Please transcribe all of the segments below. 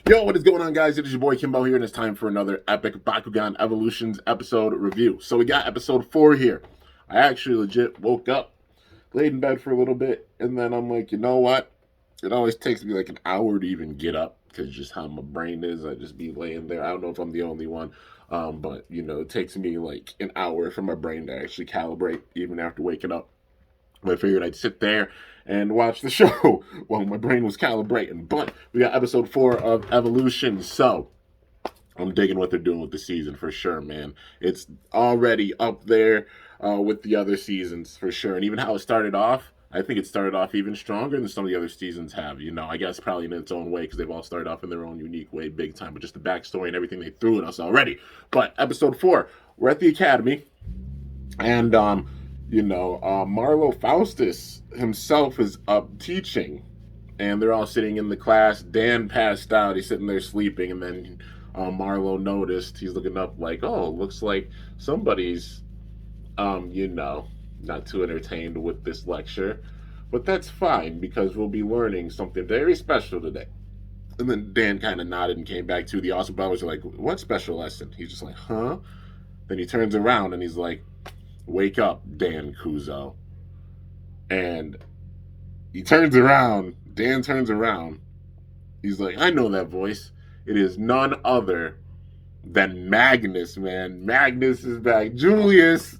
Yo, what is going on, guys? It is your boy Kimbo here, and it's time for another epic Bakugan Evolutions episode review. So we got episode 4 here. I actually legit woke up, laid in bed for a little bit, and then I'm like, you know what? It always takes me like an hour to even get up, because just how my brain is. I just be laying there. I don't know if I'm the only one, but, it takes me like an hour for my brain to actually calibrate, even after waking up. I figured I'd sit there and watch the show while my brain was calibrating. But we got episode 4 of Evolution, so I'm digging what they're doing with the season for sure, man. It's already up there with the other seasons for sure. And even how it started off, I think it started off even stronger than some of the other seasons have. I guess probably in its own way because they've all started off in their own unique way, big time. But just the backstory and everything they threw at us already. But episode 4, we're at the academy, and Marlo Faustus himself is up teaching, and they're all sitting in the class. Dan passed out; he's sitting there sleeping, and then Marlo noticed. He's looking up like, "Oh, looks like somebody's, not too entertained with this lecture, but that's fine because we'll be learning something very special today." And then Dan kind of nodded and came back to the awesome brothers. Are like, "What special lesson?" He's just like, "Huh?" Then he turns around and he's like, "Wake up, Dan Kuzo." And he turns around. Dan turns around. He's like, "I know that voice. It is none other than Magnus, man. Magnus is back. Julius,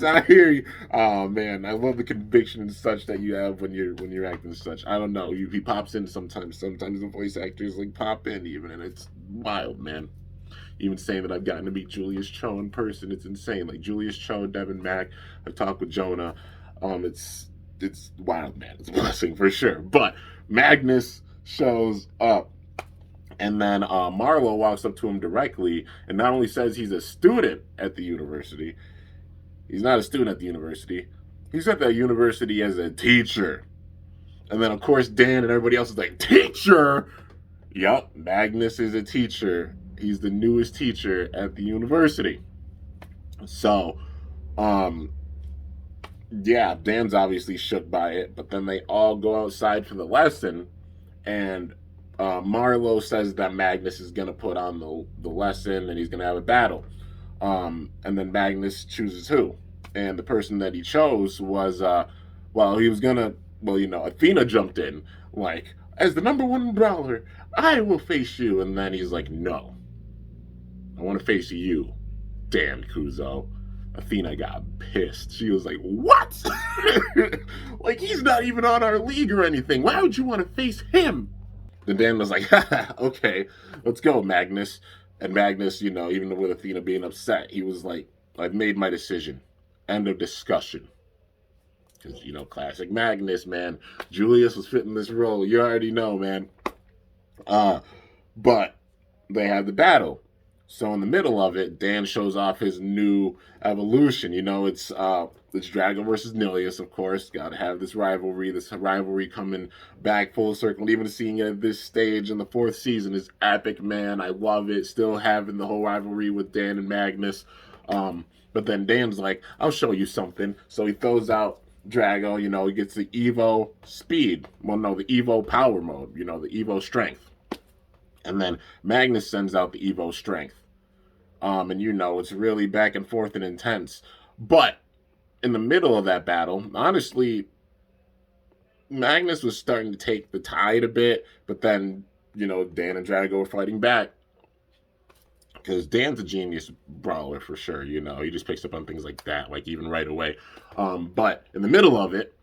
I hear you." Oh man, I love the conviction and such that you have when you're acting such. I don't know. He pops in sometimes. Sometimes the voice actors like pop in even, and it's wild, man. Even saying that I've gotten to meet Julius Cho in person, it's insane. Like Julius Cho, Devin Mack, I've talked with Jonah. It's wild, man. It's a blessing for sure. But Magnus shows up, and then Marlo walks up to him directly, and not only says he's a student at the university. He's not a student at the university. He's at the university as a teacher. And then of course Dan and everybody else is like, "Teacher?" Yup, Magnus is a teacher. He's the newest teacher at the university. So, um, yeah, Dan's obviously shook by it, but then they all go outside for the lesson, and Marlo says that Magnus is going to put on the lesson and he's going to have a battle. And then Magnus chooses who? And the person that he chose was, he was going to, Athena jumped in, like, "As the number one brawler, I will face you." And then he's like, "No, I want to face you, Dan Kuzo." Athena got pissed. She was like, "What?" Like, he's not even on our league or anything. Why would you want to face him? And Dan was like, "Okay, let's go, Magnus." And Magnus, even with Athena being upset, he was like, "I've made my decision. End of discussion." Because, classic Magnus, man. Julius was fitting this role. You already know, man. But they have the battle. So in the middle of it, Dan shows off his new evolution. It's Drago versus Nilius, of course. Got to have this rivalry coming back full circle. And even seeing it at this stage in the 4th season is epic, man. I love it. Still having the whole rivalry with Dan and Magnus. But then Dan's like, "I'll show you something." So he throws out Drago. He gets the Evo speed. Well, no, the Evo power mode. The Evo strength. And then Magnus sends out the Evo strength. And it's really back and forth and intense. But in the middle of that battle, honestly, Magnus was starting to take the tide a bit, but then, Dan and Drago were fighting back. Because Dan's a genius brawler for sure, he just picks up on things like that, like even right away. But in the middle of it,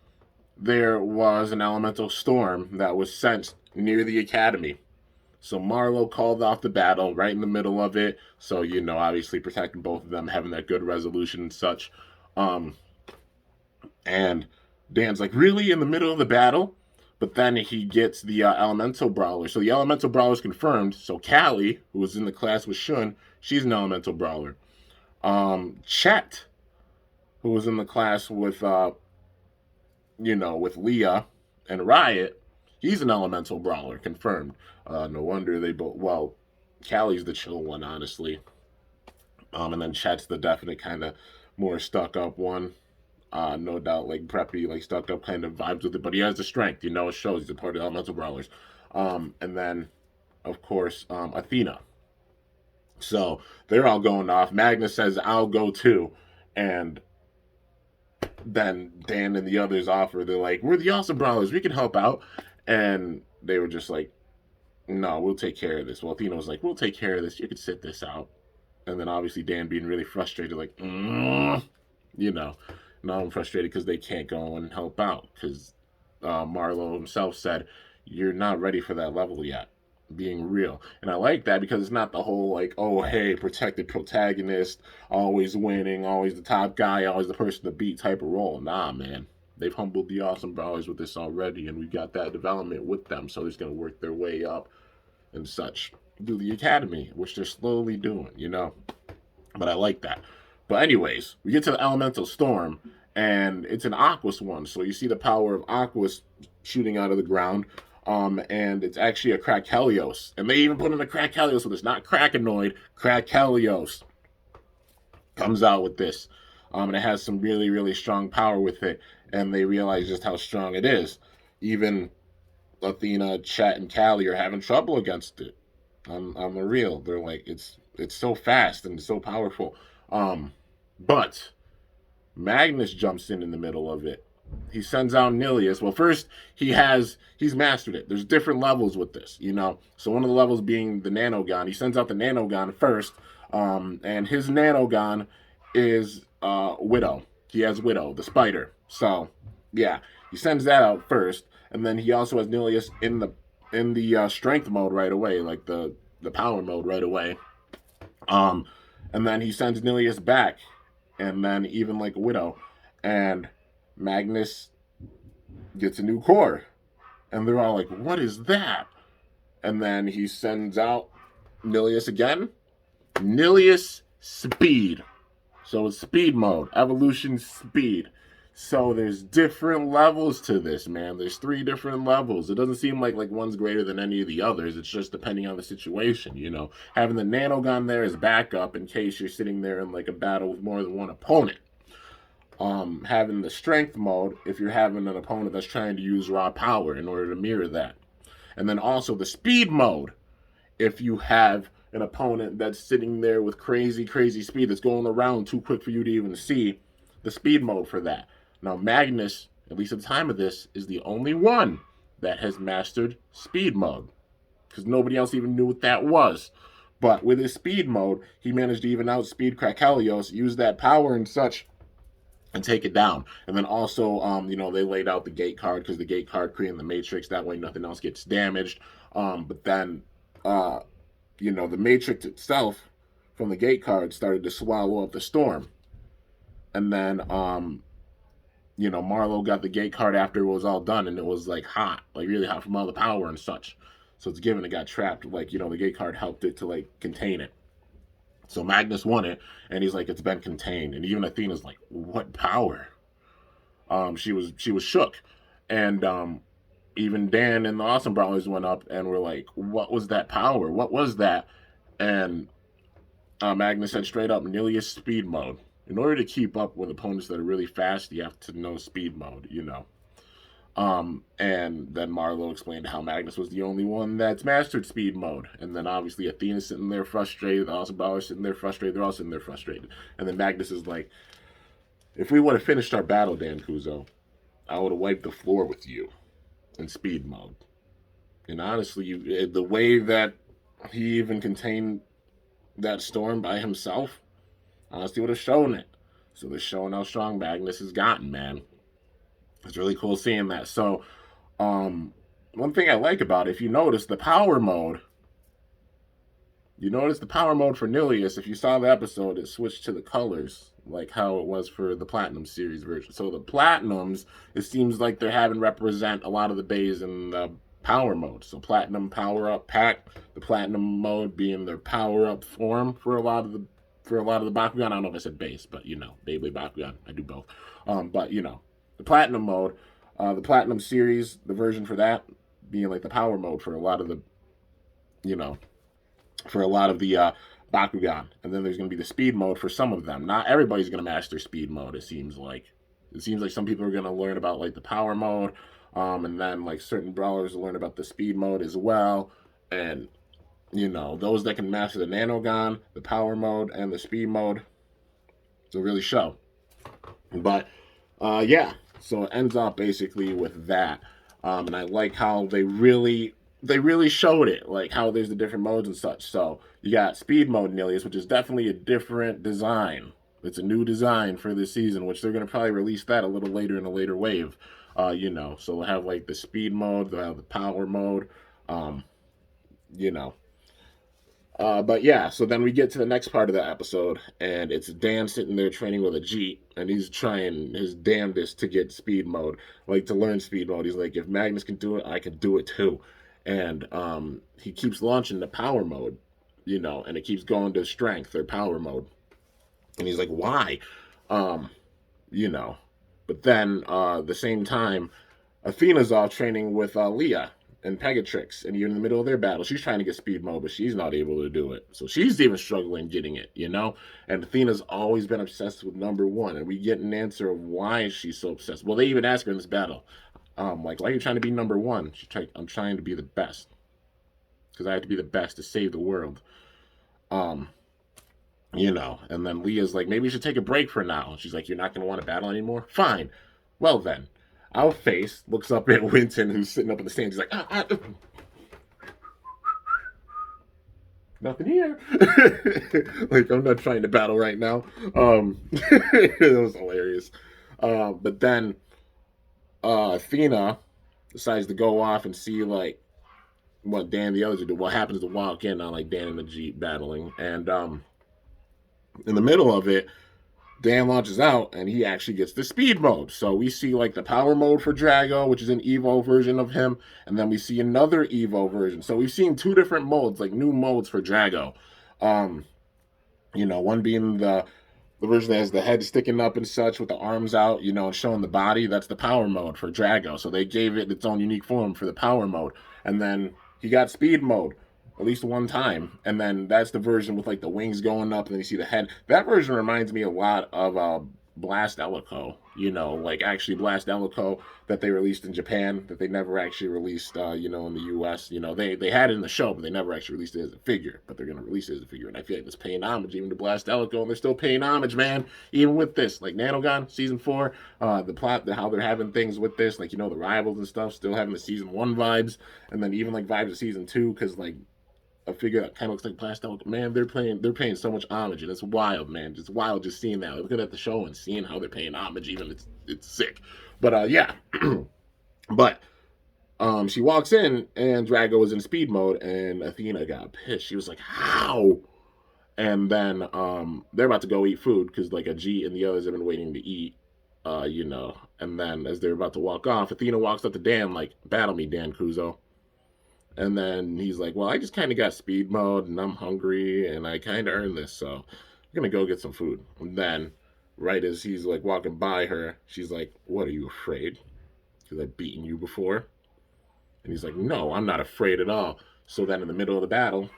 there was an elemental storm that was sent near the academy. So Marlo called off the battle right in the middle of it. So, obviously protecting both of them, having that good resolution and such. And Dan's like, "Really? In the middle of the battle?" But then he gets the elemental brawler. So the elemental brawler is confirmed. So Callie, who was in the class with Shun, she's an elemental brawler. Chet, who was in the class with, with Leah and Riot, he's an elemental brawler, confirmed. No wonder they both. Well, Callie's the chill one, honestly. And then Chet's the definite kind of more stuck up one. No doubt, like preppy, like stuck up kind of vibes with it, but he has the strength. It shows he's a part of the elemental brawlers. And then of course, Athena. So they're all going off. Magnus says, I'll go too. And then Dan and the others offer, they're like, we're the Awesome Brawlers. We can help out. And they were just like, no, we'll take care of this. Well, Athena was like, we'll take care of this. You can sit this out. And then obviously Dan being really frustrated, like, you know, now I'm frustrated because they can't go and help out because Marlo himself said, you're not ready for that level yet. Being real. And I like that because it's not the whole like, oh, hey, protected protagonist, always winning, always the top guy, always the person to beat type of role. Nah, man. They've humbled the Awesome Brawlers with this already, and we got that development with them, so they're just going to work their way up and such. Do the academy, which they're slowly doing, you know? But I like that. But anyways, we get to the elemental storm, and it's an Aquas one. So you see the power of Aquas shooting out of the ground. And it's actually a Krakelios. And they even put in a Krakelios, so it's not Krakenoid, Krakelios comes out with this. And it has some really, really strong power with it. And they realize just how strong it is. Even Athena, Chet, and Callie are having trouble against it. On the real, they're like, it's so fast and so powerful. But Magnus jumps in the middle of it. He sends out Nilius. Well, first he's mastered it. There's different levels with this, you know. So one of the levels being the nanogon. He sends out the nanogon first, and his nanogon is Widow. He has Widow, the spider. So yeah, he sends that out first, and then he also has Nilius in the strength mode right away, like the power mode right away. And then he sends Nilius back, and then even like Widow, and Magnus gets a new core, and they're all like, "What is that?" And then he sends out Nilius again. Nilius speed, so it's speed mode, evolution speed. So there's different levels to this, man. There's 3 different levels. It doesn't seem like one's greater than any of the others. It's just depending on the situation, you know. Having the nanogun there as backup in case you're sitting there in like a battle with more than one opponent. Having the strength mode if you're having an opponent that's trying to use raw power in order to mirror that. And then also the speed mode if you have an opponent that's sitting there with crazy, crazy speed that's going around too quick for you to even see, the speed mode for that. Now, Magnus, at least at the time of this, is the only one that has mastered speed mode because nobody else even knew what that was. But with his speed mode, he managed to even outspeed Krakelios, use that power and such, and take it down. And then also, they laid out the gate card because the gate card creating the matrix. That way, nothing else gets damaged. But then, the matrix itself from the gate card started to swallow up the storm. And then, Marlo got the gate card after it was all done, and it was like hot, like really hot from all the power and such. So it's given it got trapped. Like, the gate card helped it to like contain it. So Magnus won it, and he's like, it's been contained. And even Athena's like, what power? She was shook. And even Dan and the Awesome Brawlers went up and were like, what was that power? What was that? And Magnus said straight up, Nilius speed mode. In order to keep up with opponents that are really fast, you have to know speed mode, And then Marlo explained how Magnus was the only one that's mastered speed mode. And then obviously Athena's sitting there frustrated, the Awesome Brawler's sitting there frustrated, they're all sitting there frustrated. And then Magnus is like, if we would have finished our battle, Dan Kuzo, I would have wiped the floor with you in speed mode. And honestly, the way that he even contained that storm by himself, honestly would have shown it. So they're showing how strong Magnus has gotten, man. It's really cool seeing that. So, one thing I like about it, if you notice the power mode, for Nilius, if you saw the episode, it switched to the colors, like how it was for the Platinum series version. So the Platinums, it seems like they're having represent a lot of the bays in the power mode. So Platinum Power Up Pack, the Platinum mode being their power up form for a lot of the Bakugan. I don't know if I said base, but Beyblade Bakugan, I do both. But the Platinum mode, the Platinum series, the version for that being like the power mode for a lot of the, Bakugan. And then there's going to be the speed mode for some of them. Not everybody's going to master speed mode, it seems like. It seems like some people are going to learn about like the power mode, and then like certain brawlers will learn about the speed mode as well. And those that can master the nanogon, the power mode, and the speed mode, to really show. But yeah, so it ends up basically with that. And I like how they really showed it, like how there's the different modes and such. So you got speed mode Nilius, which is definitely a different design. It's a new design for this season, which they're gonna probably release that a little later in a later wave. So they'll have like the speed mode, they'll have the power mode, um, you know, but yeah, so then we get to the next part of the episode, and it's Dan sitting there training with a Jeet, and he's trying his damnedest to get speed mode, like to learn speed mode. He's like, if Magnus can do it, I can do it too. And he keeps launching the power mode, and it keeps going to strength or power mode. And he's like, why? Um, you know, but then the same time, Athena's off training with Leah and Pegatrix, and you're in the middle of their battle. She's trying to get speed mode, but she's not able to do it. So she's even struggling getting it. And Athena's always been obsessed with number one, and we get an answer of why she's so obsessed. Well, they even ask her in this battle, like, why are you trying to be number one? I'm trying to be the best, because I have to be the best to save the world. Um, and then Leah's like, maybe you should take a break for now. And she's like, you're not going to want to battle anymore? Fine. Well, then. Outface looks up at Winton, who's sitting up in the stands. He's like, nothing here. Like, I'm not trying to battle right now. It was hilarious. But then Athena decides to go off and see, like, what Dan and the others do. What happens to walk in on, like, Dan and the Jeep battling. And in the middle of it, Dan launches out and he actually gets the speed mode. So we see like the power mode for Drago, which is an Evo version of him, and then we see another Evo version. So we've seen two different modes, like new modes for Drago. One being the version that has the head sticking up and such with the arms out, and showing the body. That's the power mode for Drago. So they gave it its own unique form for the power mode. And then he got speed mode at least one time, and then that's the version with like the wings going up, and then you see the head. That version reminds me a lot of Blast Elico, like actually Blast Elico that they released in Japan, that they never actually released, in the U.S. They had it in the show, but they never actually released it as a figure. But they're gonna release it as a figure, and I feel like it's paying homage even to Blast Elico, and they're still paying homage, man. Even with this, like Nanogon season 4, the plot, how they're having things with this, like the rivals and stuff, still having the season 1 vibes, and then even like vibes of season 2, because like a figure that kind of looks like plastic. Man, they're paying so much homage, and it's wild, man. It's wild just seeing that. Looking at the show and seeing how they're paying homage, even it's sick. But yeah, but she walks in and Drago was in speed mode, and Athena got pissed. She was like, "How?" And then they're about to go eat food because like a G and the others have been waiting to eat. And then as they're about to walk off, Athena walks up to Dan like, "Battle me, Dan Kuzo." And then he's like, well, I just kind of got speed mode and I'm hungry and I kind of earned this. So I'm going to go get some food. And then right as he's like walking by her, she's like, what, are you afraid? Because I've beaten you before. And he's like, no, I'm not afraid at all. So then in the middle of the battle,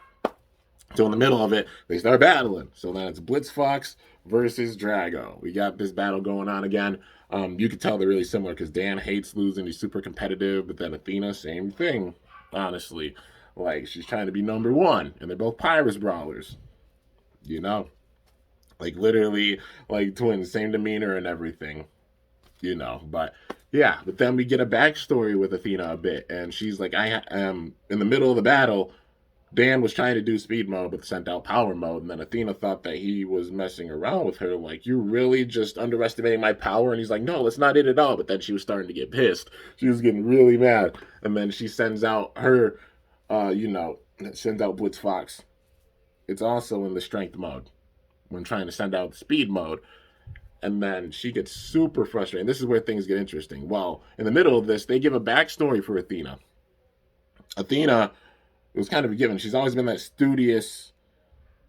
so in the middle of it, they start battling. So then it's Blitzfox versus Drago. We got this battle going on again. You can tell they're really similar because Dan hates losing. He's super competitive. But then Athena, same thing. Honestly, like she's trying to be number one, and they're both Pyrus brawlers, like literally like twins, same demeanor and everything, But yeah, but then we get a backstory with Athena a bit, and she's like, I am in the middle of the battle. Dan was trying to do speed mode, but sent out power mode, and then Athena thought that he was messing around with her, like, you're really just underestimating my power, and he's like, no, that's not it at all, but then she was starting to get pissed. She was getting really mad, and then she sends out her, sends out Blitzfox. It's also in the strength mode, when trying to send out speed mode, and then she gets super frustrated, and this is where things get interesting. Well, in the middle of this, they give a backstory for Athena. Athena, it was kind of a given. She's always been that studious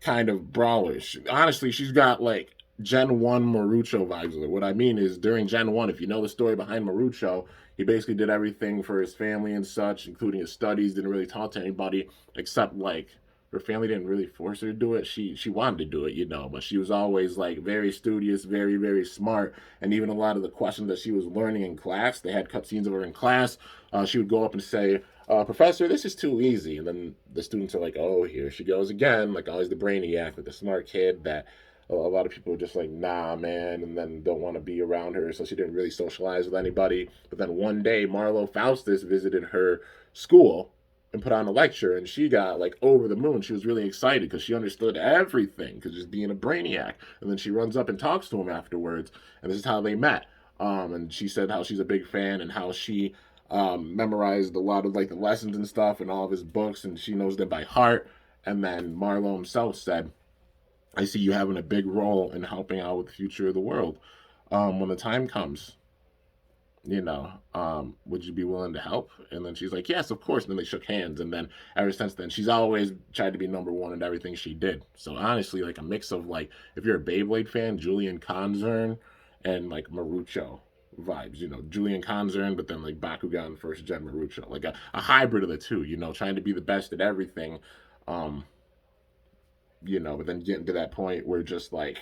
kind of brawler. Honestly, she's got like Gen 1 Marucho vibes with her. What I mean is during Gen 1, if you know the story behind Marucho, he basically did everything for his family and such, including his studies, didn't really talk to anybody except like her family didn't really force her to do it. She wanted to do it, but she was always like very studious, very, very smart. And even a lot of the questions that she was learning in class, they had cutscenes of her in class. She would go up and say, Professor, this is too easy. And then the students are like, oh, here she goes again. Like, always the brainiac, like the smart kid that a lot of people are just like, nah, man, and then don't want to be around her. So she didn't really socialize with anybody. But then one day, Marlowe Faustus visited her school and put on a lecture, and she got like over the moon. She was really excited because she understood everything, because just being a brainiac. And then she runs up and talks to him afterwards, and this is how they met. And she said how she's a big fan and how she memorized a lot of like the lessons and stuff and all of his books, and she knows them by heart. And then Marlowe himself said, I see you having a big role in helping out with the future of the world. When the time comes, would you be willing to help? And then she's like, yes, of course. And then they shook hands. And then ever since then, she's always tried to be number one in everything she did. So honestly, like a mix of like, if you're a Beyblade fan, Julian Konzern and like Marucho vibes, Julian Konzern, but then like Bakugan first gen Marucho, like a hybrid of the two, trying to be the best at everything. Um, but then getting to that point where just like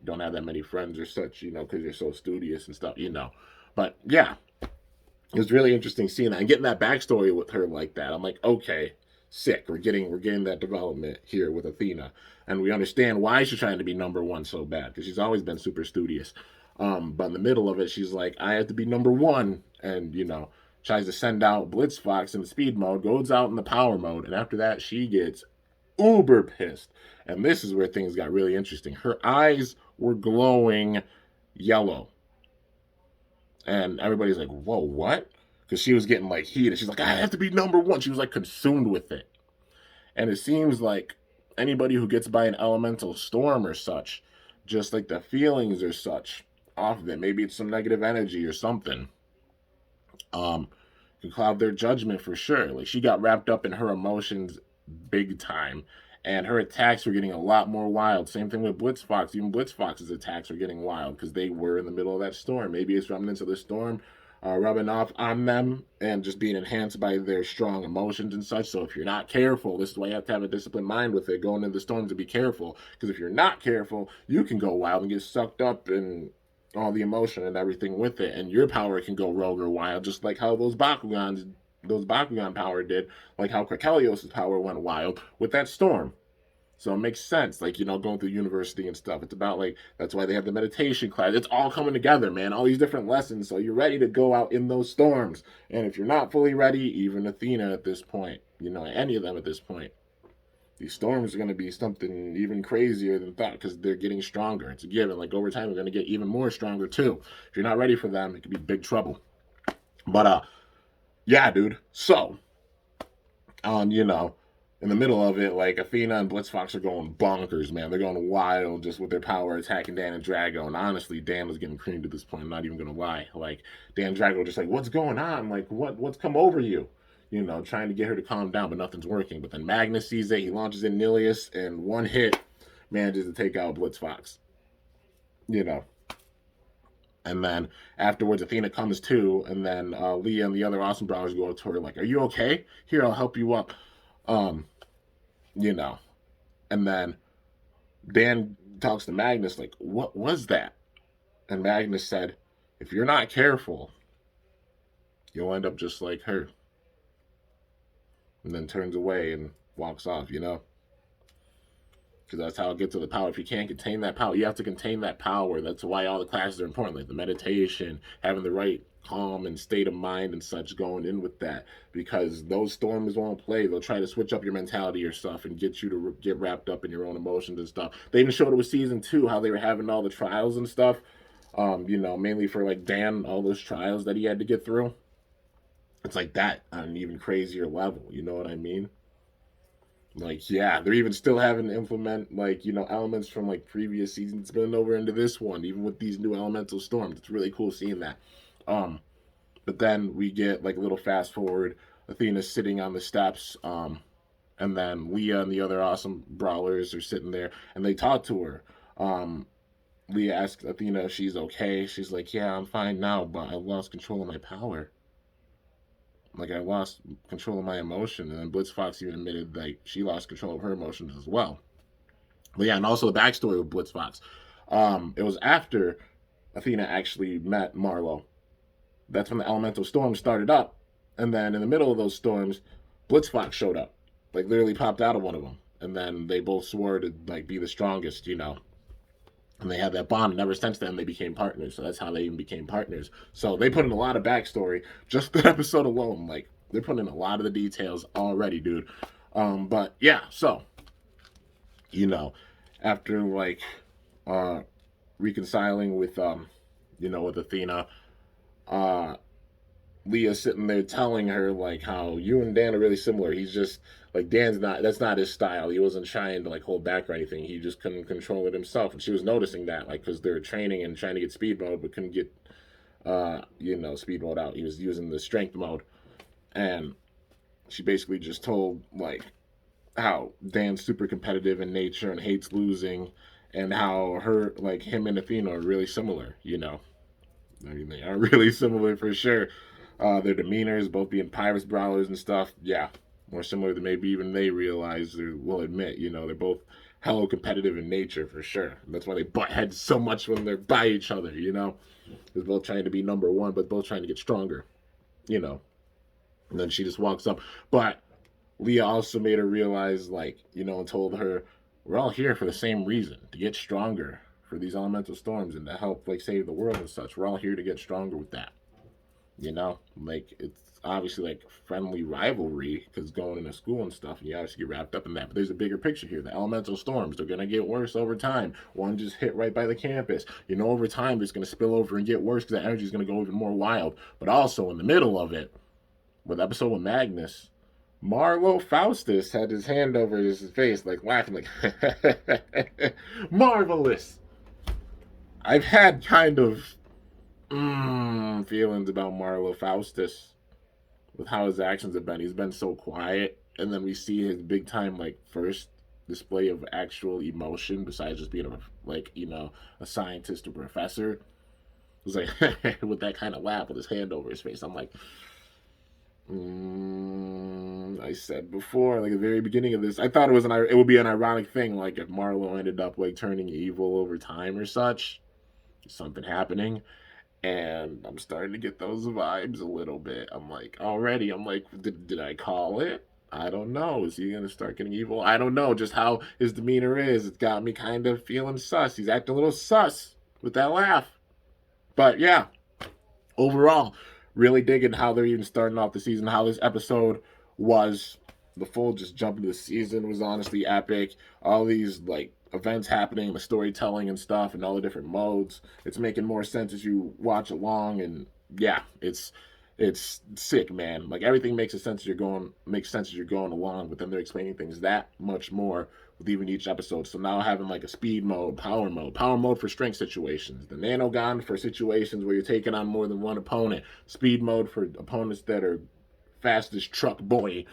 don't have that many friends or such, because you're so studious and stuff. But yeah, it was really interesting seeing that and getting that backstory with her like that. I'm like, okay, sick. We're getting that development here with Athena, and we understand why she's trying to be number one so bad, because she's always been super studious. But in the middle of it, she's like, I have to be number one, and tries to send out Blitzfox in the speed mode, goes out in the power mode, and after that, she gets uber pissed. And this is where things got really interesting. Her eyes were glowing yellow. And everybody's like, whoa, what? Because she was getting like heated. She's like, I have to be number one. She was like consumed with it. And it seems like anybody who gets by an elemental storm or such, just like the feelings or such off of it, maybe it's some negative energy or something, can cloud their judgment for sure. Like she got wrapped up in her emotions big time. And her attacks were getting a lot more wild. Same thing with Blitzfox. Even Blitzfox's attacks were getting wild because they were in the middle of that storm. Maybe it's remnants of the storm rubbing off on them and just being enhanced by their strong emotions and such. So if you're not careful, this is why you have to have a disciplined mind with it, going into the storm to be careful. Because if you're not careful, you can go wild and get sucked up in all the emotion and everything with it. And your power can go rogue or wild, just like how those Bakugan power did, like how Krakelios' power went wild with that storm. So it makes sense, like, going through university and stuff. It's about, like, that's why they have the meditation class. It's all coming together, man, all these different lessons. So you're ready to go out in those storms. And if you're not fully ready, even Athena at this point, any of them at this point, these storms are going to be something even crazier than thought because they're getting stronger. It's a given. Like, over time, they're going to get even more stronger, too. If you're not ready for them, it could be big trouble. But, yeah, dude. So, in the middle of it, like Athena and Blitzfox are going bonkers, man. They're going wild just with their power attacking Dan and Drago. And honestly, Dan was getting creamed at this point. I'm not even gonna lie. Like Dan and Drago just like, what's going on? Like what's come over you? Trying to get her to calm down, but nothing's working. But then Magnus sees it. He launches in Nilius, and one hit manages to take out Blitzfox. And then afterwards, Athena comes too, and then Leah and the other awesome brawlers go up to her like, "Are you okay? Here, I'll help you up." Um, and then Dan talks to Magnus like, "What was that?" And Magnus said, "If you're not careful, you'll end up just like her." And then turns away and walks off. Because that's how it gets to the power. If you can't contain that power, you have to contain that power. That's why all the classes are important, like the meditation, having the right calm and state of mind and such going in with that. Because those storms won't play. They'll try to switch up your mentality or stuff and get you to get wrapped up in your own emotions and stuff. They even showed it with season 2, how they were having all the trials and stuff. Mainly for like Dan, all those trials that he had to get through. It's like that on an even crazier level. You know what I mean? Like, yeah, they're even still having to implement, like, elements from, like, previous seasons spilling over into this one, even with these new elemental storms. It's really cool seeing that. But then we get, like, a little fast forward. Athena's sitting on the steps, and then Leah and the other awesome brawlers are sitting there, and they talk to her. Leah asks Athena if she's okay. She's like, yeah, I'm fine now, but I lost control of my power. Like, I lost control of my emotion. And then Blitzfox even admitted, like, she lost control of her emotions as well. But yeah, and also the backstory of Blitzfox. It was after Athena actually met Marlowe. That's when the elemental storm started up. And then in the middle of those storms, Blitzfox showed up, like literally popped out of one of them. And then they both swore to like be the strongest, you know. And they had that bond, and ever since then they became partners. So that's how they even became partners. So they put in a lot of backstory just that episode alone. Like they're putting in a lot of the details already, dude. But yeah, so you know, after like uh reconciling with with Athena, uh Leah's sitting there telling her like how you and Dan are really similar. He's just like Dan's not that's not his style. He wasn't trying to like hold back or anything. He just couldn't control it himself. And she was noticing that like because they're training and trying to get speed mode but couldn't get speed mode out. He was using the strength mode. And she basically just told like how Dan's super competitive in nature and hates losing, and how him and Athena are really similar, you know. I mean, they are really similar for sure. Their demeanors, both being pirates, brawlers, and stuff, yeah, more similar than maybe even they realize or will admit. You know, they're both hella competitive in nature for sure. And that's why they butt heads so much when they're by each other. You know, they're both trying to be number one, but both trying to get stronger. You know, and then she just walks up, but Leah also made her realize, like, and told her, we're all here for the same reason, to get stronger for these elemental storms and to help, like, save the world and such. We're all here to get stronger with that. Like, it's obviously, like, friendly rivalry because going into school and stuff, and you obviously get wrapped up in that. But there's a bigger picture here. The elemental storms, they're going to get worse over time. One just hit right by the campus. Over time, it's going to spill over and get worse because the energy is going to go even more wild. But also, in the middle of it, with the episode with Magnus, Marlo Faustus had his hand over his face, like laughing, like, marvelous. I've had kind of feelings about Marlo Faustus with how his actions have been. He's been so quiet, and then we see his big time, like, first display of actual emotion besides just being a scientist or professor. It was like with that kind of laugh with his hand over his face. I'm like, I said before, like at the very beginning of this, I thought it would be an ironic thing, like if Marlo ended up like turning evil over time or such, something happening, and I'm starting to get those vibes a little bit. I'm like, did I call it? I don't know. Is he gonna start getting evil? I don't know. Just how his demeanor is, it's got me kind of feeling sus. He's acting a little sus with that laugh. But yeah, overall, really digging how they're even starting off the season, how this episode was. The full just jump into the season was honestly epic. All these like events happening, the storytelling and stuff, and all the different modes. It's making more sense as you watch along, and yeah, it's sick, man. Like everything makes sense as you're going along, but then they're explaining things that much more with even each episode. So now having like a speed mode, power mode for strength situations, the nanogon for situations where you're taking on more than one opponent, speed mode for opponents that are fast as truck boy,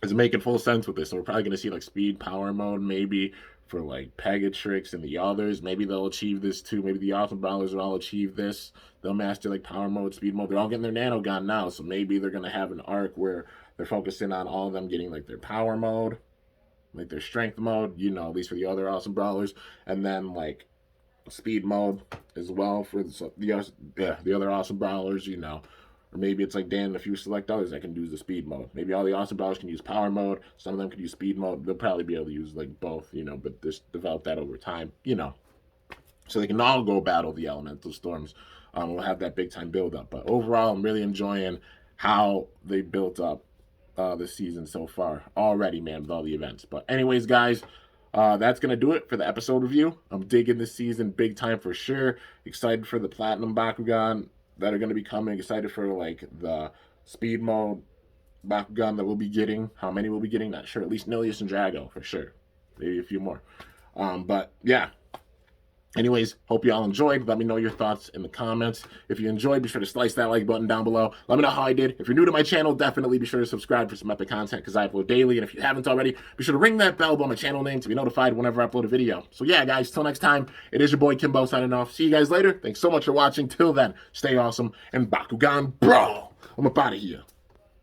is making full sense with this. So we're probably going to see like speed power mode maybe for like Pegatrix and the others. Maybe they'll achieve this too. Maybe the Awesome Brawlers will all achieve this. They'll master like power mode, speed mode. They're all getting their nanogon now, so maybe they're going to have an arc where they're focusing on all of them getting like their power mode, like their strength mode, at least for the other Awesome Brawlers, and then like speed mode as well for the other Awesome Brawlers, Or maybe it's like Dan and a few select others that can do the speed mode. Maybe all the Awesome Brawlers can use power mode. Some of them can use speed mode. They'll probably be able to use like both, but just develop that over time, So they can all go battle the elemental storms. We'll have that big time build up. But overall, I'm really enjoying how they built up this season so far already, man, with all the events. But anyways, guys, that's going to do it for the episode review. I'm digging this season big time for sure. Excited for the Platinum Bakugan that are going to be coming. Excited for like the speed mode Bakugan that we'll be getting. How many we'll be getting, not sure. At least Nilius and Drago for sure. Maybe a few more. But yeah. Anyways, hope you all enjoyed. Let me know your thoughts in the comments. If you enjoyed, be sure to slice that like button down below. Let me know how I did. If you're new to my channel, definitely be sure to subscribe for some epic content because I upload daily. And if you haven't already, be sure to ring that bell by my channel name to be notified whenever I upload a video. So yeah, guys, till next time, it is your boy Kimbo signing off. See you guys later. Thanks so much for watching. Till then, stay awesome and Bakugan Brawl. I'm up out of here.